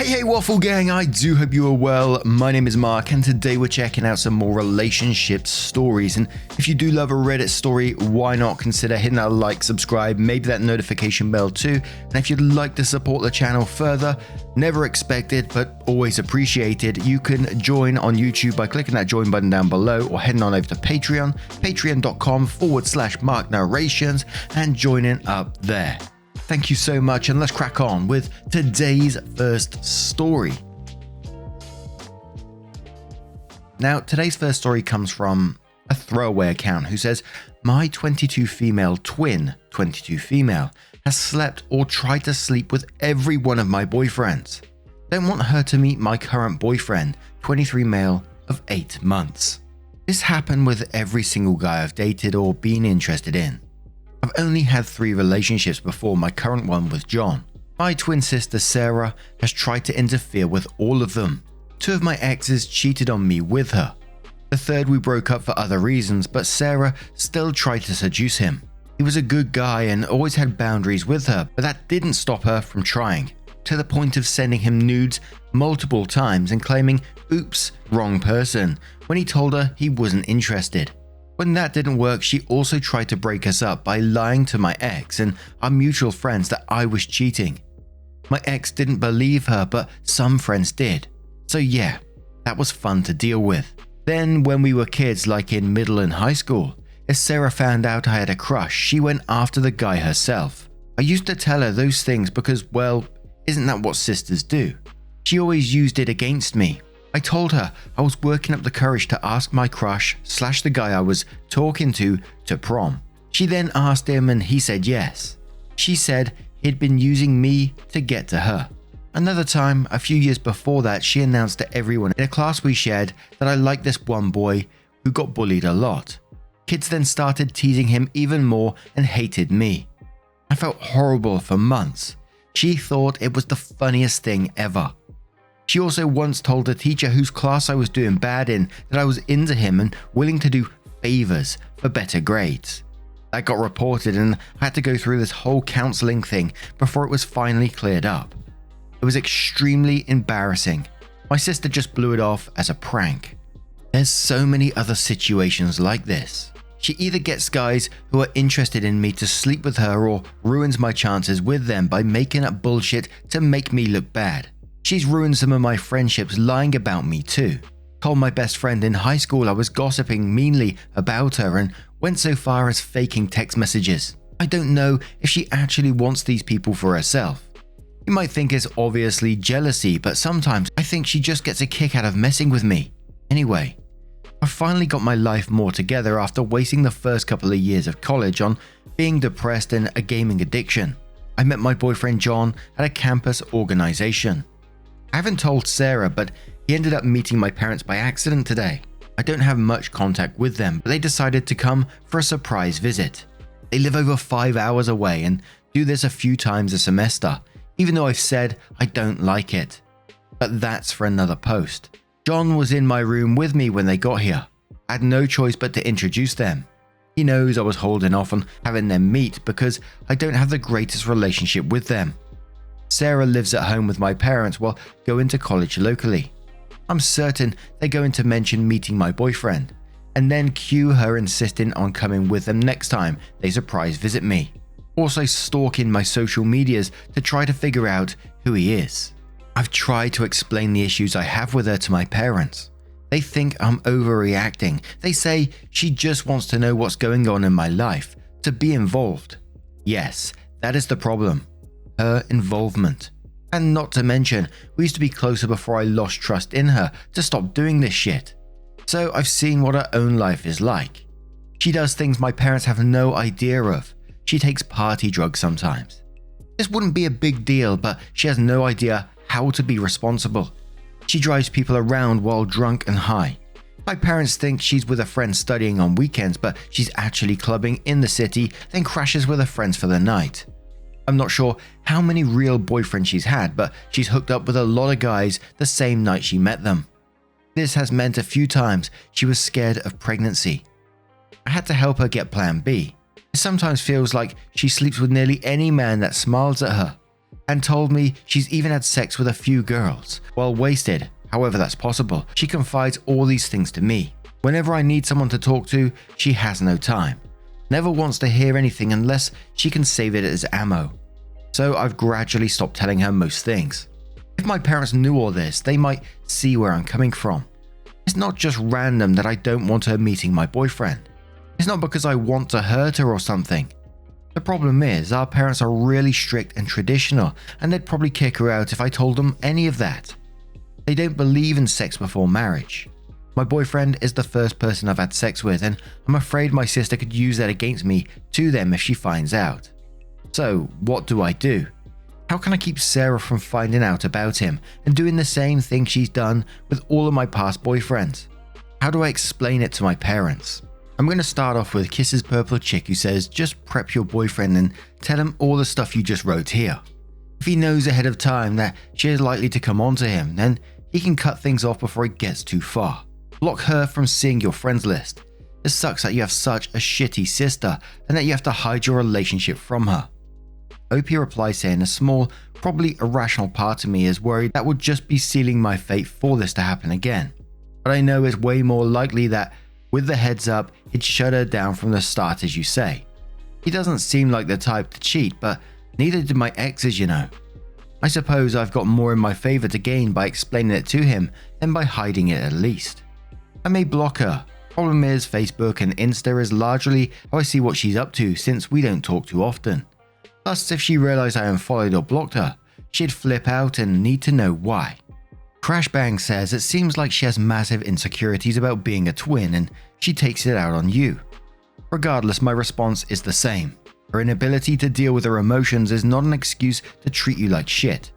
Hey Waffle Gang, I do hope you are well. My name is Mark and today we're checking out some more relationship stories. And if you do love a Reddit story, why not consider hitting that like, subscribe, maybe that notification bell too. And if you'd like to support the channel further, never expected but always appreciated, you can join on YouTube by clicking that join button down below or heading on over to Patreon, patreon.com/Mark Narrations and joining up there. Thank you so much, and let's crack on with today's first story. Now, today's first story comes from a throwaway account who says, my 22 female twin, 22 female, has slept or tried to sleep with every one of my boyfriends. Don't want her to meet my current boyfriend, 23 male of 8 months. This happened with every single guy I've dated or been interested in. I've only had 3 relationships before my current one with John. My twin sister Sarah has tried to interfere with all of them. 2 of my exes cheated on me with her. The 3rd we broke up for other reasons, but Sarah still tried to seduce him. He was a good guy and always had boundaries with her, but that didn't stop her from trying, to the point of sending him nudes multiple times and claiming, oops, wrong person, when he told her he wasn't interested. When that didn't work, she also tried to break us up by lying to my ex and our mutual friends that I was cheating. My ex didn't believe her, but some friends did. So yeah, that was fun to deal with. Then when we were kids, like in middle and high school, if Sarah found out I had a crush, she went after the guy herself. I used to tell her those things because, well, isn't that what sisters do? She always used it against me. I told her I was working up the courage to ask my crush / the guy I was talking to prom. She then asked him and he said yes. She said he'd been using me to get to her. Another time, a few years before that, she announced to everyone in a class we shared that I liked this one boy who got bullied a lot. Kids then started teasing him even more and hated me. I felt horrible for months. She thought it was the funniest thing ever. She also once told a teacher whose class I was doing bad in that I was into him and willing to do favors for better grades. That got reported and I had to go through this whole counseling thing before it was finally cleared up. It was extremely embarrassing. My sister just blew it off as a prank. There's so many other situations like this. She either gets guys who are interested in me to sleep with her or ruins my chances with them by making up bullshit to make me look bad. She's ruined some of my friendships lying about me too. Told my best friend in high school I was gossiping meanly about her and went so far as faking text messages. I don't know if she actually wants these people for herself. You might think it's obviously jealousy, but sometimes I think she just gets a kick out of messing with me. Anyway, I finally got my life more together after wasting the first couple of years of college on being depressed and a gaming addiction. I met my boyfriend John at a campus organization. I haven't told Sarah, but he ended up meeting my parents by accident today. I don't have much contact with them, but they decided to come for a surprise visit. They live over 5 hours away and do this a few times a semester, even though I've said I don't like it. But that's for another post. John was in my room with me when they got here. I had no choice but to introduce them. He knows I was holding off on having them meet because I don't have the greatest relationship with them. Sarah lives at home with my parents while going to college locally. I'm certain they're going to mention meeting my boyfriend, and then cue her insisting on coming with them next time they surprise visit me. Also stalking my social medias to try to figure out who he is. I've tried to explain the issues I have with her to my parents. They think I'm overreacting. They say she just wants to know what's going on in my life, to be involved. Yes, that is the problem. Her involvement. And not to mention, we used to be closer before I lost trust in her to stop doing this shit. So I've seen what her own life is like. She does things my parents have no idea of. She takes party drugs sometimes. This wouldn't be a big deal, but she has no idea how to be responsible. She drives people around while drunk and high. My parents think she's with a friend studying on weekends, but she's actually clubbing in the city, then crashes with her friends for the night. I'm not sure how many real boyfriends she's had, but she's hooked up with a lot of guys the same night she met them. This has meant a few times she was scared of pregnancy. I had to help her get Plan B. It sometimes feels like she sleeps with nearly any man that smiles at her. and told me she's even had sex with a few girls while wasted, however that's possible. She confides all these things to me. Whenever I need someone to talk to, she has no time. Never wants to hear anything unless she can save it as ammo. So I've gradually stopped telling her most things. If my parents knew all this, they might see where I'm coming from. It's not just random that I don't want her meeting my boyfriend. It's not because I want to hurt her or something. The problem is, our parents are really strict and traditional, and they'd probably kick her out if I told them any of that. They don't believe in sex before marriage. My boyfriend is the first person I've had sex with, and I'm afraid my sister could use that against me to them if she finds out. So, what do I do? How can I keep Sarah from finding out about him and doing the same thing she's done with all of my past boyfriends? How do I explain it to my parents? I'm going to start off with Kisses Purple Chick, who says, just prep your boyfriend and tell him all the stuff you just wrote here. If he knows ahead of time that she is likely to come on to him, then he can cut things off before it gets too far. Block her from seeing your friends list. It sucks that you have such a shitty sister and that you have to hide your relationship from her. OP replies saying, a small, probably irrational part of me is worried that would just be sealing my fate for this to happen again. But I know it's way more likely that with the heads up, he'd shut her down from the start, as you say. He doesn't seem like the type to cheat, but neither did my exes, you know. I suppose I've got more in my favor to gain by explaining it to him than by hiding it at least. I may block her. Problem is, Facebook and Insta is largely how I see what she's up to since we don't talk too often. Plus, if she realized I unfollowed or blocked her, she'd flip out and need to know why. Crashbang says it seems like she has massive insecurities about being a twin and she takes it out on you. Regardless, my response is the same. Her inability to deal with her emotions is not an excuse to treat you like shit.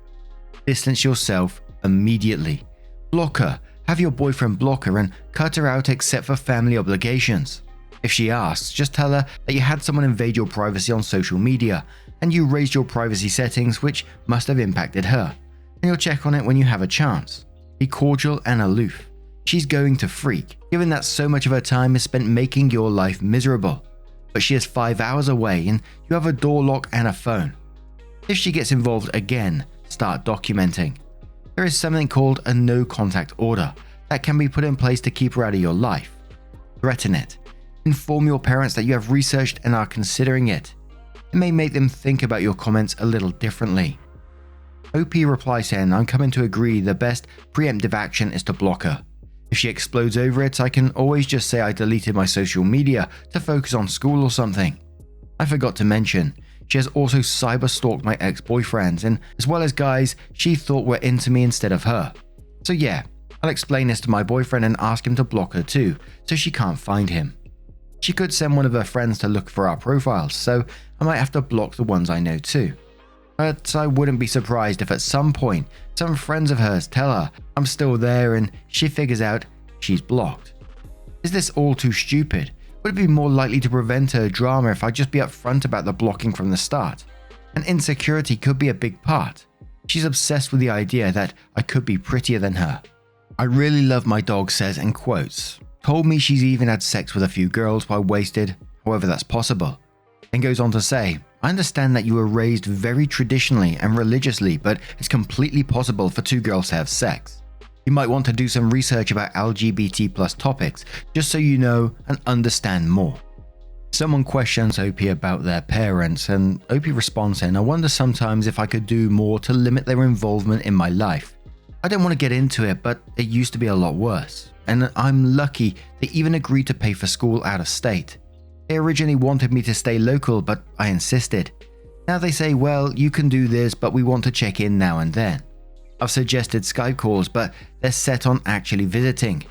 Distance yourself immediately. Block her, have your boyfriend block her and cut her out except for family obligations. If she asks, just tell her that you had someone invade your privacy on social media and you raised your privacy settings, which must have impacted her, and you'll check on it when you have a chance. Be cordial and aloof. She's going to freak, given that so much of her time is spent making your life miserable. But she is 5 hours away and you have a door lock and a phone. If she gets involved again, start documenting. There is something called a no contact order that can be put in place to keep her out of your life. Threaten it. Inform your parents that you have researched and are considering it. It may make them think about your comments a little differently. OP replies saying, I'm coming to agree the best preemptive action is to block her. If she explodes over it, I can always just say I deleted my social media to focus on school or something. I forgot to mention, she has also cyber-stalked my ex-boyfriends and as well as guys she thought were into me instead of her. So yeah, I'll explain this to my boyfriend and ask him to block her too, so she can't find him. She could send one of her friends to look for our profiles, so I might have to block the ones I know too. But I wouldn't be surprised if at some point some friends of hers tell her I'm still there and she figures out she's blocked. Is this all too stupid? Would it be more likely to prevent her drama if I just be upfront about the blocking from the start? And insecurity could be a big part. She's obsessed with the idea that I could be prettier than her. I really love my dog says in quotes. Told me she's even had sex with a few girls while wasted, however that's possible. Then goes on to say, I understand that you were raised very traditionally and religiously, but it's completely possible for two girls to have sex. You might want to do some research about LGBT+ topics, just so you know and understand more. Someone questions OP about their parents, and OP responds saying, I wonder sometimes if I could do more to limit their involvement in my life. I don't want to get into it, but it used to be a lot worse. And I'm lucky they even agreed to pay for school out of state. They originally wanted me to stay local, but I insisted. Now they say, well, you can do this, but we want to check in now and then. I've suggested Skype calls, but they're set on actually visiting.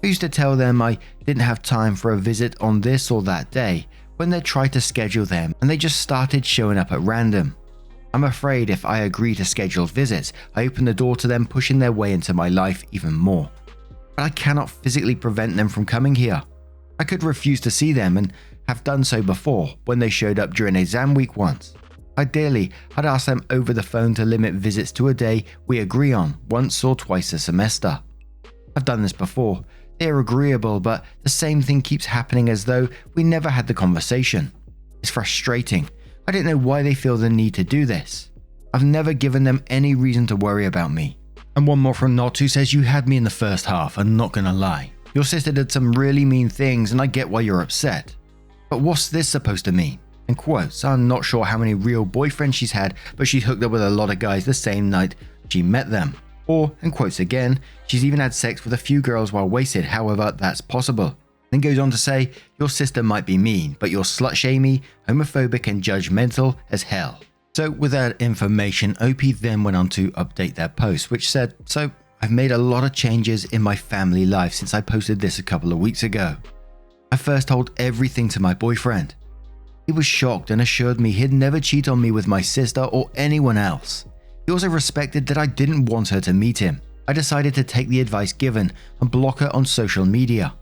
I used to tell them I didn't have time for a visit on this or that day when they tried to schedule them and they just started showing up at random. I'm afraid if I agree to scheduled visits, I open the door to them pushing their way into my life even more. But I cannot physically prevent them from coming here. I could refuse to see them and have done so before when they showed up during exam week once. Ideally, I'd ask them over the phone to limit visits to a day we agree on once or twice a semester. I've done this before. They are agreeable, but the same thing keeps happening as though we never had the conversation. It's frustrating. I don't know why they feel the need to do this. I've never given them any reason to worry about me. And one more from Not, who says, you had me in the first half, I'm not gonna lie. Your sister did some really mean things and I get why you're upset. But what's this supposed to mean? In quotes, I'm not sure how many real boyfriends she's had, but she's hooked up with a lot of guys the same night she met them. Or, in quotes again, she's even had sex with a few girls while wasted, however that's possible. Then goes on to say, your sister might be mean, but you're slut-shamey, homophobic and judgmental as hell. So with that information, OP then went on to update their post, which said, so I've made a lot of changes in my family life since I posted this a couple of weeks ago. I first told everything to my boyfriend. He was shocked and assured me he'd never cheat on me with my sister or anyone else. He also respected that I didn't want her to meet him. I decided to take the advice given and block her on social media.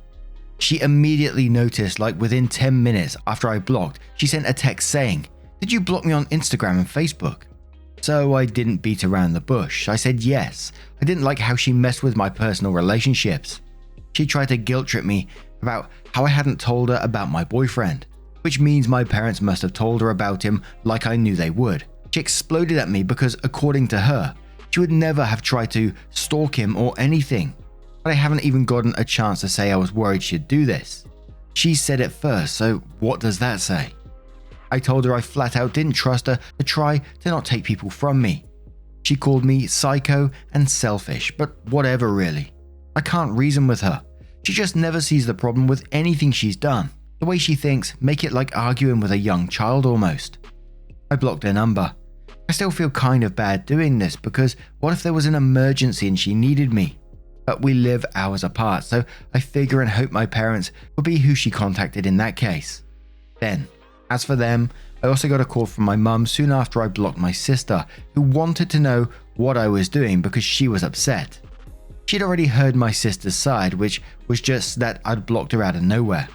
She immediately noticed, like within 10 minutes after I blocked, she sent a text saying, "Did you block me on Instagram and Facebook?" So I didn't beat around the bush. I said yes. I didn't like how she messed with my personal relationships. She tried to guilt trip me about how I hadn't told her about my boyfriend, which means my parents must have told her about him like I knew they would. She exploded at me because, according to her, she would never have tried to stalk him or anything. But I haven't even gotten a chance to say I was worried she'd do this. She said it first, so what does that say? I told her I flat out didn't trust her to try to not take people from me. She called me psycho and selfish, but whatever really. I can't reason with her. She just never sees the problem with anything she's done. The way she thinks make it like arguing with a young child almost. I blocked her number. I still feel kind of bad doing this because what if there was an emergency and she needed me? But we live hours apart, so I figure and hope my parents would be who she contacted in that case. Then, as for them, I also got a call from my mum soon after I blocked my sister, who wanted to know what I was doing because she was upset. She'd already heard my sister's side, which was just that I'd blocked her out of nowhere.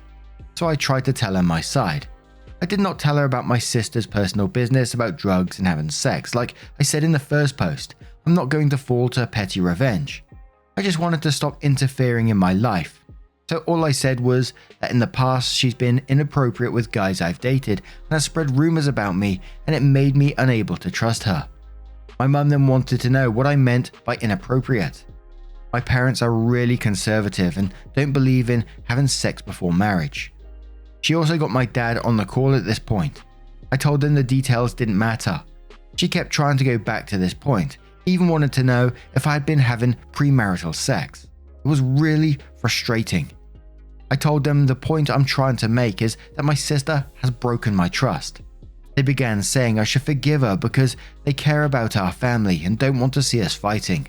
So I tried to tell her my side. I did not tell her about my sister's personal business about drugs and having sex. Like I said in the first post, I'm not going to fall to petty revenge. I just wanted to stop interfering in my life. So all I said was that in the past she's been inappropriate with guys I've dated and has spread rumors about me, and it made me unable to trust her. My mum then wanted to know what I meant by inappropriate. My parents are really conservative and don't believe in having sex before marriage. She also got my dad on the call at this point. I told them the details didn't matter. She kept trying to go back to this point, even wanted to know if I had been having premarital sex. It was really frustrating. I told them the point I'm trying to make is that my sister has broken my trust. They began saying I should forgive her because they care about our family and don't want to see us fighting.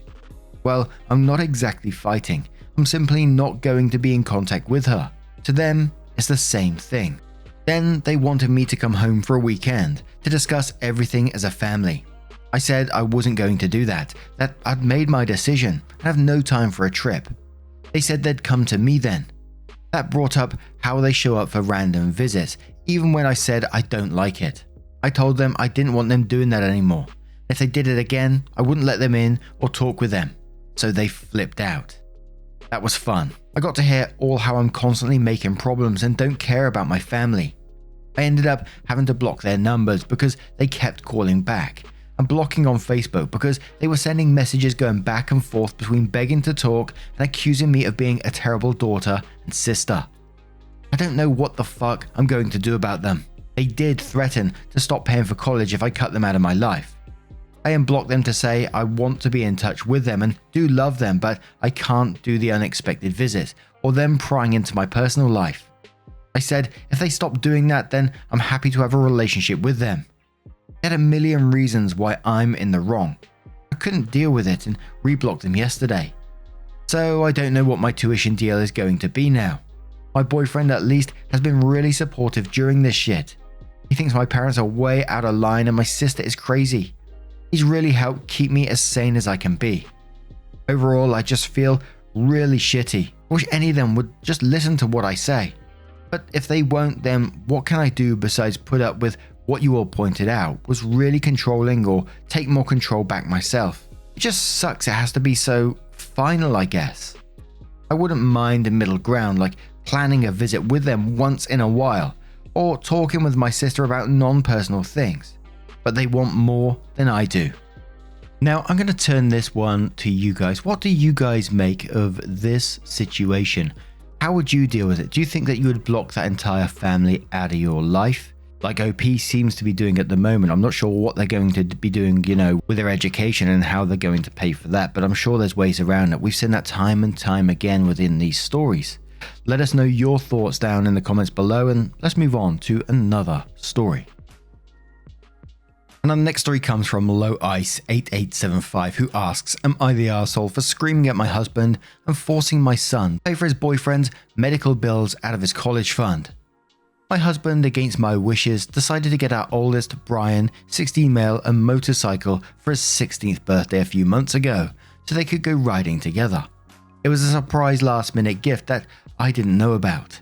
Well, I'm not exactly fighting. I'm simply not going to be in contact with her. To them, it's the same thing. Then they wanted me to come home for a weekend to discuss everything as a family. I said I wasn't going to do that I'd made my decision and have no time for a trip. They said they'd come to me then. That brought up how they show up for random visits, even when I said I don't like it. I told them I didn't want them doing that anymore. If they did it again, I wouldn't let them in or talk with them. So they flipped out. That was fun. I got to hear all how I'm constantly making problems and don't care about my family. I ended up having to block their numbers because they kept calling back, and blocking on Facebook because they were sending messages going back and forth between begging to talk and accusing me of being a terrible daughter and sister. I don't know what the fuck I'm going to do about them. They did threaten to stop paying for college if I cut them out of my life. I unblocked them to say I want to be in touch with them and do love them, but I can't do the unexpected visits or them prying into my personal life. I said if they stop doing that, then I'm happy to have a relationship with them. They had a million reasons why I'm in the wrong. I couldn't deal with it and reblocked them yesterday. So I don't know what my tuition deal is going to be now. My boyfriend at least has been really supportive during this shit. He thinks my parents are way out of line and my sister is crazy. He's really helped keep me as sane as I can be. Overall, I just feel really shitty. I wish any of them would just listen to what I say. But if they won't, then what can I do besides put up with what you all pointed out was really controlling or take more control back myself? It just sucks it has to be so final, I guess. I wouldn't mind a middle ground, like planning a visit with them once in a while, or talking with my sister about non-personal things. but they want more than I do. Now, I'm going to turn this one to you guys. What do you guys make of this situation? How would you deal with it? Do you think that you would block that entire family out of your life, like OP seems to be doing at the moment? I'm not sure what they're going to be doing, with their education and how they're going to pay for that, but I'm sure there's ways around it. We've seen that time and time again within these stories. Let us know your thoughts down in the comments below, and let's move on to another story. And our next story comes from Low Ice 8875, who asks, am I the arsehole for screaming at my husband and forcing my son to pay for his boyfriend's medical bills out of his college fund? My husband, against my wishes, decided to get our oldest, Brian, 16 male, a motorcycle for his 16th birthday a few months ago, so they could go riding together. It was a surprise last-minute gift that I didn't know about.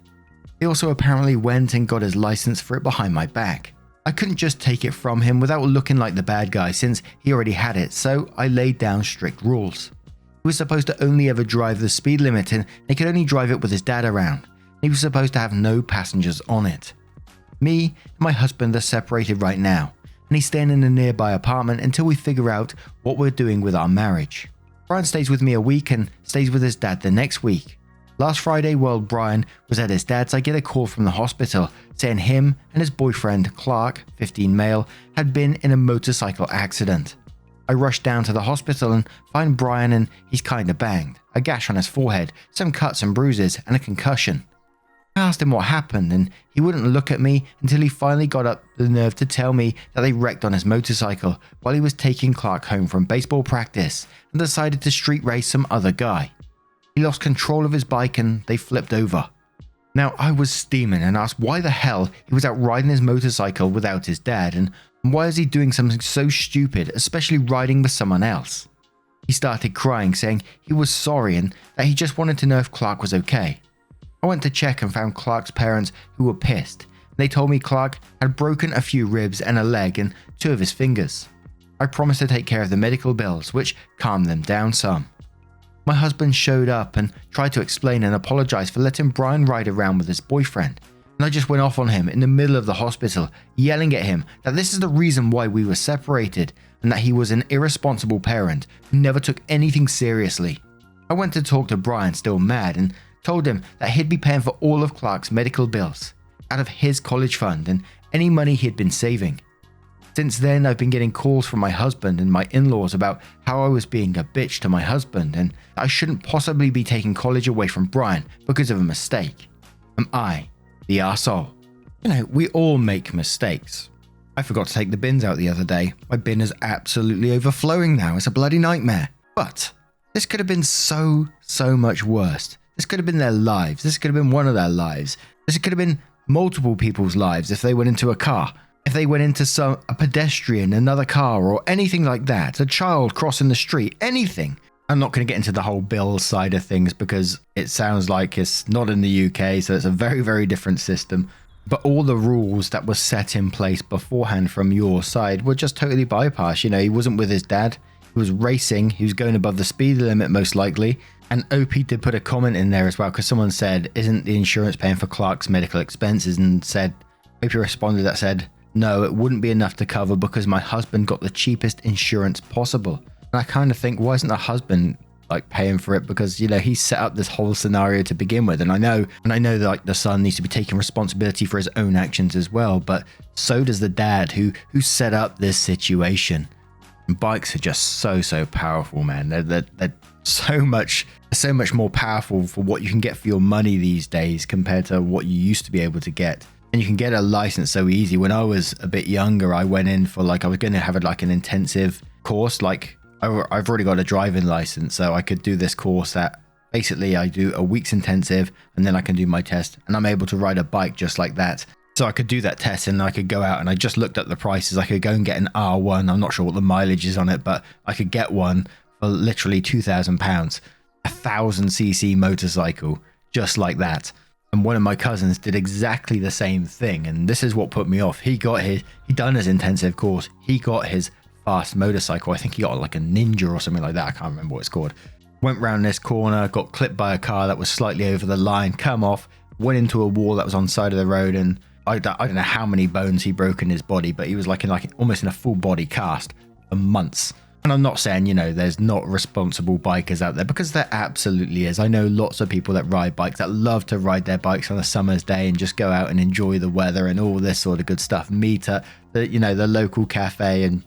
He also apparently went and got his license for it behind my back. I couldn't just take it from him without looking like the bad guy since he already had it, so I laid down strict rules. He was supposed to only ever drive the speed limit, and he could only drive it with his dad around. He was supposed to have no passengers on it. Me and my husband are separated right now, and he's staying in a nearby apartment until we figure out what we're doing with our marriage. Brian stays with me a week and stays with his dad the next week. Last Friday, while Brian was at his dad's, I get a call from the hospital saying him and his boyfriend, Clark, 15 male, had been in a motorcycle accident. I rush down to the hospital and find Brian, and he's kinda banged, a gash on his forehead, some cuts and bruises, and a concussion. I asked him what happened, and he wouldn't look at me until he finally got up the nerve to tell me that they wrecked on his motorcycle while he was taking Clark home from baseball practice and decided to street race some other guy. He lost control of his bike and they flipped over. Now, I was steaming and asked why the hell he was out riding his motorcycle without his dad, and why is he doing something so stupid, especially riding with someone else. He started crying, saying he was sorry and that he just wanted to know if Clark was okay. I went to check and found Clark's parents, who were pissed. They told me Clark had broken a few ribs and a leg and 2 of his fingers. I promised to take care of the medical bills, which calmed them down some. My husband showed up and tried to explain and apologize for letting Brian ride around with his boyfriend, and I just went off on him in the middle of the hospital, yelling at him that this is the reason why we were separated and that he was an irresponsible parent who never took anything seriously. I went to talk to Brian, still mad, and told him that he'd be paying for all of Clark's medical bills out of his college fund and any money he'd been saving. Since then, I've been getting calls from my husband and my in-laws about how I was being a bitch to my husband and I shouldn't possibly be taking college away from Brian because of a mistake. Am I the arsehole? We all make mistakes. I forgot to take the bins out the other day. My bin is absolutely overflowing now. It's a bloody nightmare. But this could have been so much worse. This could have been their lives. This could have been one of their lives. This could have been multiple people's lives if they went into a car. If they went into a pedestrian, another car, or anything like that, a child crossing the street, anything. I'm not going to get into the whole bill side of things because it sounds like it's not in the UK, so it's a very different system. But all the rules that were set in place beforehand from your side were just totally bypassed. He wasn't with his dad. He was racing. He was going above the speed limit most likely. And OP did put a comment in there as well because someone said, isn't the insurance paying for Clark's medical expenses? And OP responded that said, no, it wouldn't be enough to cover because my husband got the cheapest insurance possible. And I kind of think, why isn't the husband paying for it? Because, he set up this whole scenario to begin with. And I know that the son needs to be taking responsibility for his own actions as well. But so does the dad who set up this situation. And bikes are just so powerful, man. They're so much more powerful for what you can get for your money these days compared to what you used to be able to get. And you can get a license so easy. When I was a bit younger, I went in for I was going to have an intensive course. I've already got a driving license, so I could do this course that basically I do a week's intensive and then I can do my test and I'm able to ride a bike just like that. So I could do that test and I could go out and I just looked at the prices. I could go and get an R1. I'm not sure what the mileage is on it, but I could get one for literally £2,000, 1,000cc motorcycle, just like that. And one of my cousins did exactly the same thing. And this is what put me off. He done his intensive course. He got his fast motorcycle. I think he got a Ninja or something like that. I can't remember what it's called. Went round this corner, got clipped by a car that was slightly over the line, come off, went into a wall that was on the side of the road and I don't know how many bones he broke in his body, but he was like almost in a full body cast for months. And I'm not saying, there's not responsible bikers out there, because there absolutely is. I know lots of people that ride bikes that love to ride their bikes on a summer's day and just go out and enjoy the weather and all this sort of good stuff. Meet at the local cafe and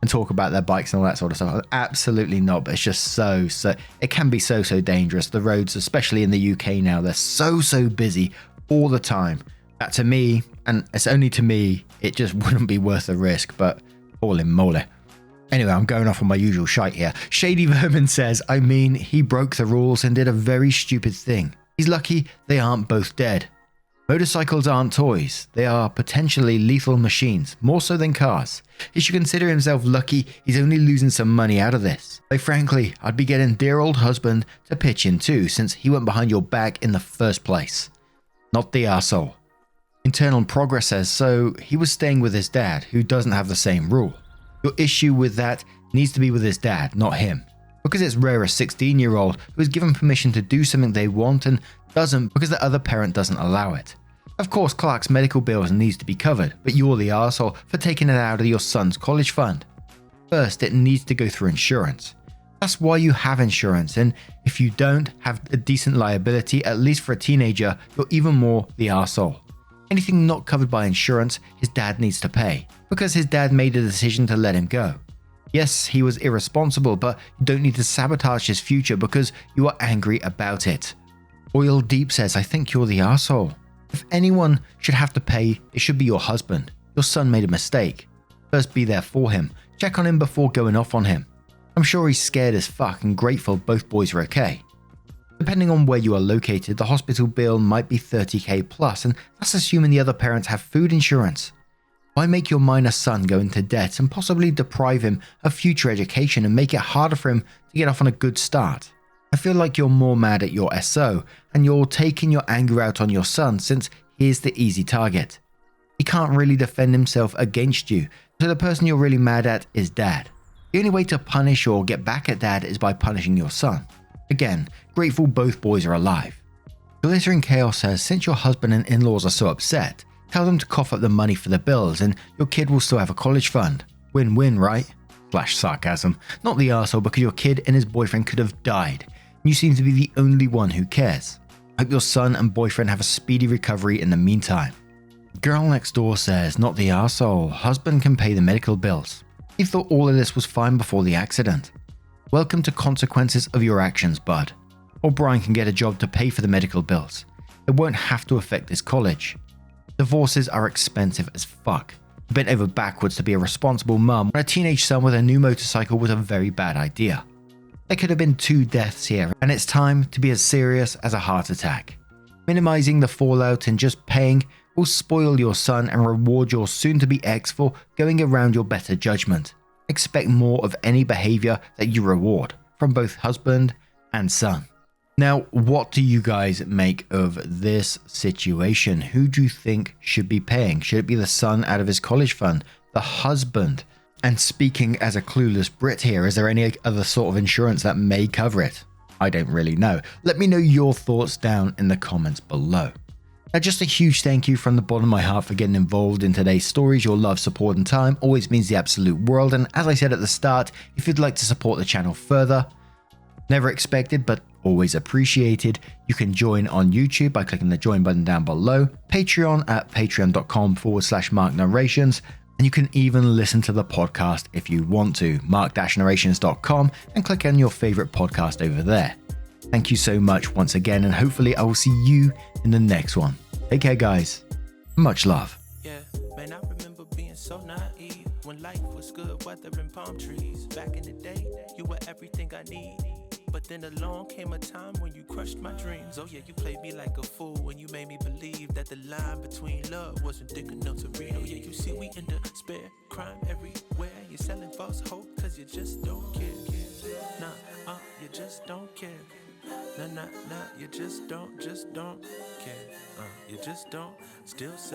talk about their bikes and all that sort of stuff. Absolutely not. But it's just so it can be so dangerous. The roads, especially in the UK now, they're so busy all the time. That to me, and it's only to me, it just wouldn't be worth the risk. But holy moly. Anyway, I'm going off on my usual shite here. Shady Vermin says, I mean, he broke the rules and did a very stupid thing. He's lucky they aren't both dead. Motorcycles aren't toys. They are potentially lethal machines, more so than cars. He should consider himself lucky he's only losing some money out of this. Like, frankly, I'd be getting dear old husband to pitch in too, since he went behind your back in the first place. Not the arsehole. Internal Progress says, so he was staying with his dad, who doesn't have the same rule. Your issue with that needs to be with his dad, not him. Because it's rare a 16-year-old who is given permission to do something they want and doesn't because the other parent doesn't allow it. Of course, Clark's medical bills needs to be covered, but you're the arsehole for taking it out of your son's college fund. First, it needs to go through insurance. That's why you have insurance, and if you don't have a decent liability, at least for a teenager, you're even more the arsehole. Anything not covered by insurance, his dad needs to pay, because his dad made a decision to let him go. Yes, he was irresponsible, but you don't need to sabotage his future because you are angry about it. Oil Deep says, I think you're the arsehole. If anyone should have to pay, it should be your husband. Your son made a mistake. First be there for him. Check on him before going off on him. I'm sure he's scared as fuck and grateful both boys are okay. Depending on where you are located, the hospital bill might be 30k plus, and that's assuming the other parents have food insurance. Why make your minor son go into debt and possibly deprive him of future education and make it harder for him to get off on a good start? I feel like you're more mad at your SO, and you're taking your anger out on your son since he is the easy target. He can't really defend himself against you, so the person you're really mad at is dad. The only way to punish or get back at dad is by punishing your son. Again, grateful both boys are alive. Glittering Chaos says, since your husband and in-laws are so upset, tell them to cough up the money for the bills and your kid will still have a college fund. Win-win, right? Flash sarcasm. Not the arsehole, because your kid and his boyfriend could have died. You seem to be the only one who cares. Hope your son and boyfriend have a speedy recovery in the meantime. Girl Next Door says, not the arsehole. Husband can pay the medical bills. He thought all of this was fine before the accident. Welcome to consequences of your actions, bud. Or Brian can get a job to pay for the medical bills. It won't have to affect his college. Divorces are expensive as fuck. Bent over backwards to be a responsible mum when a teenage son with a new motorcycle was a very bad idea. There could have been 2 deaths here, and it's time to be as serious as a heart attack. Minimizing the fallout and just paying will spoil your son and reward your soon-to-be ex for going around your better judgment. Expect more of any behavior that you reward from both husband and son. Now, what do you guys make of this situation? Who do you think should be paying? Should it be the son out of his college fund? The husband? And speaking as a clueless Brit here, is there any other sort of insurance that may cover it? I don't really know. Let me know your thoughts down in the comments below. Now, just a huge thank you from the bottom of my heart for getting involved in today's stories. Your love, support and time always means the absolute world. And as I said at the start, if you'd like to support the channel further, never expected but always appreciated, you can join on YouTube by clicking the join button down below, Patreon at patreon.com/marknarrations, and you can even listen to the podcast if you want to, mark-narrations.com, and click on your favorite podcast over there. Thank you so much once again, and hopefully I will see you in the next one. Take care, guys. Much love. Yeah, man, I remember being so naive when life was good, weather and palm trees. Back in the day, you were everything I need. But then along came a time when you crushed my dreams. Oh yeah, you played me like a fool when you made me believe that the line between love wasn't thick enough to read. Oh yeah, you see we in despair, crime everywhere. You're selling false hope cause you just don't care. Nah, you just don't care. Nah, you just don't care. You just don't, still sell.